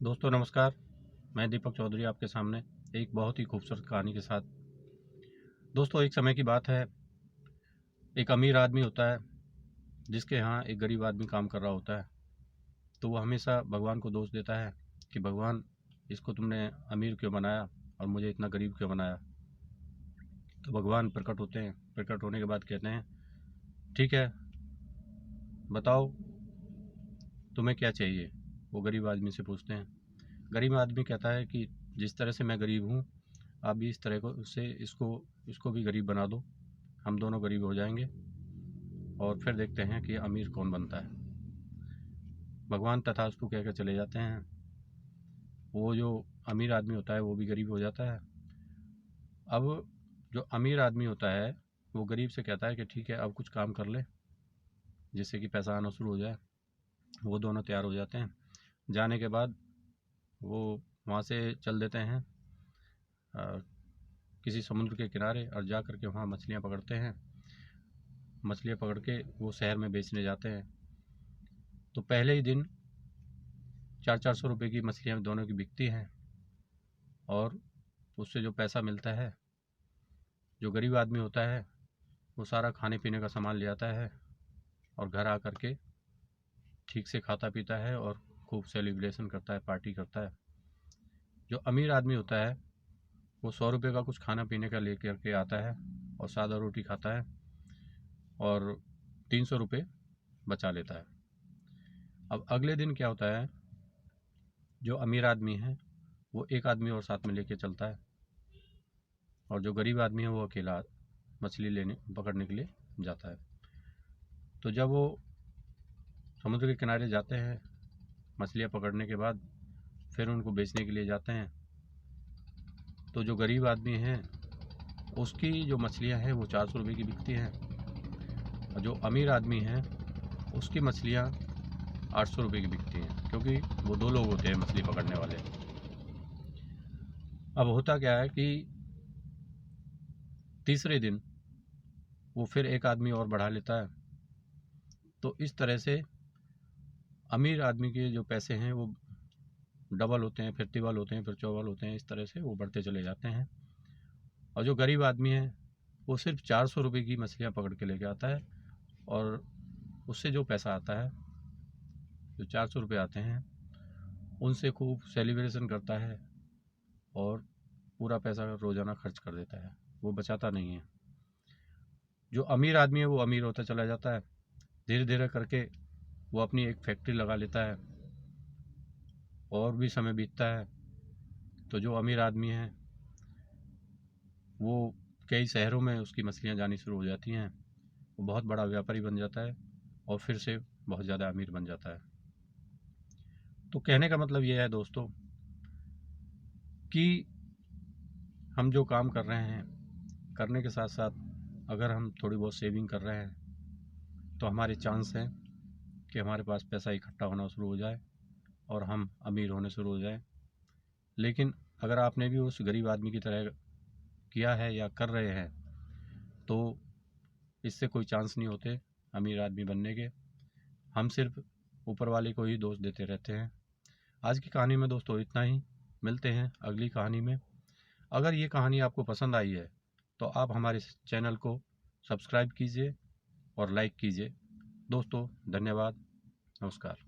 दोस्तों नमस्कार। मैं दीपक चौधरी आपके सामने एक बहुत ही खूबसूरत कहानी के साथ। दोस्तों एक समय की बात है, एक अमीर आदमी होता है जिसके यहाँ एक गरीब आदमी काम कर रहा होता है। तो वो हमेशा भगवान को दोष देता है कि भगवान, इसको तुमने अमीर क्यों बनाया और मुझे इतना गरीब क्यों बनाया। तो भगवान प्रकट होते हैं। प्रकट होने के बाद कहते हैं, ठीक है बताओ तुम्हें क्या चाहिए। वो गरीब आदमी से पूछते हैं। गरीब आदमी कहता है कि जिस तरह से मैं गरीब हूँ, आप भी इस तरह को उससे इसको इसको भी गरीब बना दो, हम दोनों गरीब हो जाएंगे और फिर देखते हैं कि अमीर कौन बनता है। भगवान तथास्तु कह कर चले जाते हैं। वो जो अमीर आदमी होता है वो भी गरीब हो जाता है। अब जो अमीर आदमी होता है वो गरीब से कहता है कि ठीक है अब कुछ काम कर ले जिससे कि पैसा आना शुरू हो जाए। वो दोनों तैयार हो जाते हैं। जाने के बाद वो वहाँ से चल देते हैं किसी समुद्र के किनारे और जा कर के वहाँ मछलियाँ पकड़ते हैं। मछलियाँ पकड़ के वो शहर में बेचने जाते हैं। तो पहले ही दिन 400 रुपये की मछलियाँ दोनों की बिकती हैं और उससे जो पैसा मिलता है, जो गरीब आदमी होता है वो सारा खाने पीने का सामान ले आता है और घर आ कर के ठीक से खाता पीता है और खूब सेलिब्रेशन करता है, पार्टी करता है। जो अमीर आदमी होता है वो 100 रुपये का कुछ खाना पीने का ले करके आता है और सादा रोटी खाता है और 300 रुपये बचा लेता है। अब अगले दिन क्या होता है, जो अमीर आदमी है वो एक आदमी और साथ में लेके चलता है और जो गरीब आदमी है वो अकेला मछली लेने पकड़ने के लिए जाता है। तो जब वो समुद्र के किनारे जाते हैं मछलियाँ पकड़ने के बाद, फिर उनको बेचने के लिए जाते हैं। तो जो गरीब आदमी है उसकी जो मछलियाँ हैं वो 400 रुपये की बिकती हैं और जो अमीर आदमी है उसकी मछलियाँ 800 रुपये की बिकती हैं, क्योंकि वो दो लोग होते हैं मछली पकड़ने वाले। अब होता क्या है कि तीसरे दिन वो फिर एक आदमी और बढ़ा लेता है। तो इस तरह से अमीर आदमी के जो पैसे हैं वो डबल होते हैं, फिर तिबल होते हैं, फिर चौबल होते हैं। इस तरह से वो बढ़ते चले जाते हैं। और जो गरीब आदमी है वो सिर्फ 400 रुपये की मछलियाँ पकड़ के लेके आता है और उससे जो पैसा आता है, जो 400 रुपये आते हैं, उनसे खूब सेलिब्रेशन करता है और पूरा पैसा रोज़ाना खर्च कर देता है, वो बचाता नहीं है। जो अमीर आदमी है वो अमीर होता चला जाता है। धीरे धीरे करके वो अपनी एक फैक्ट्री लगा लेता है और भी समय बीतता है। तो जो अमीर आदमी है वो कई शहरों में उसकी मछलियाँ जानी शुरू हो जाती हैं। वो बहुत बड़ा व्यापारी बन जाता है और फिर से बहुत ज़्यादा अमीर बन जाता है। तो कहने का मतलब ये है दोस्तों कि हम जो काम कर रहे हैं, करने के साथ साथ अगर हम थोड़ी बहुत सेविंग कर रहे हैं तो हमारे चांस हैं कि हमारे पास पैसा इकट्ठा होना शुरू हो जाए और हम अमीर होने शुरू हो जाए। लेकिन अगर आपने भी उस गरीब आदमी की तरह किया है या कर रहे हैं तो इससे कोई चांस नहीं होते अमीर आदमी बनने के। हम सिर्फ ऊपर वाले को ही दोष देते रहते हैं। आज की कहानी में दोस्तों इतना ही। मिलते हैं अगली कहानी में। अगर ये कहानी आपको पसंद आई है तो आप हमारे चैनल को सब्सक्राइब कीजिए और लाइक कीजिए। दोस्तों धन्यवाद, नमस्कार।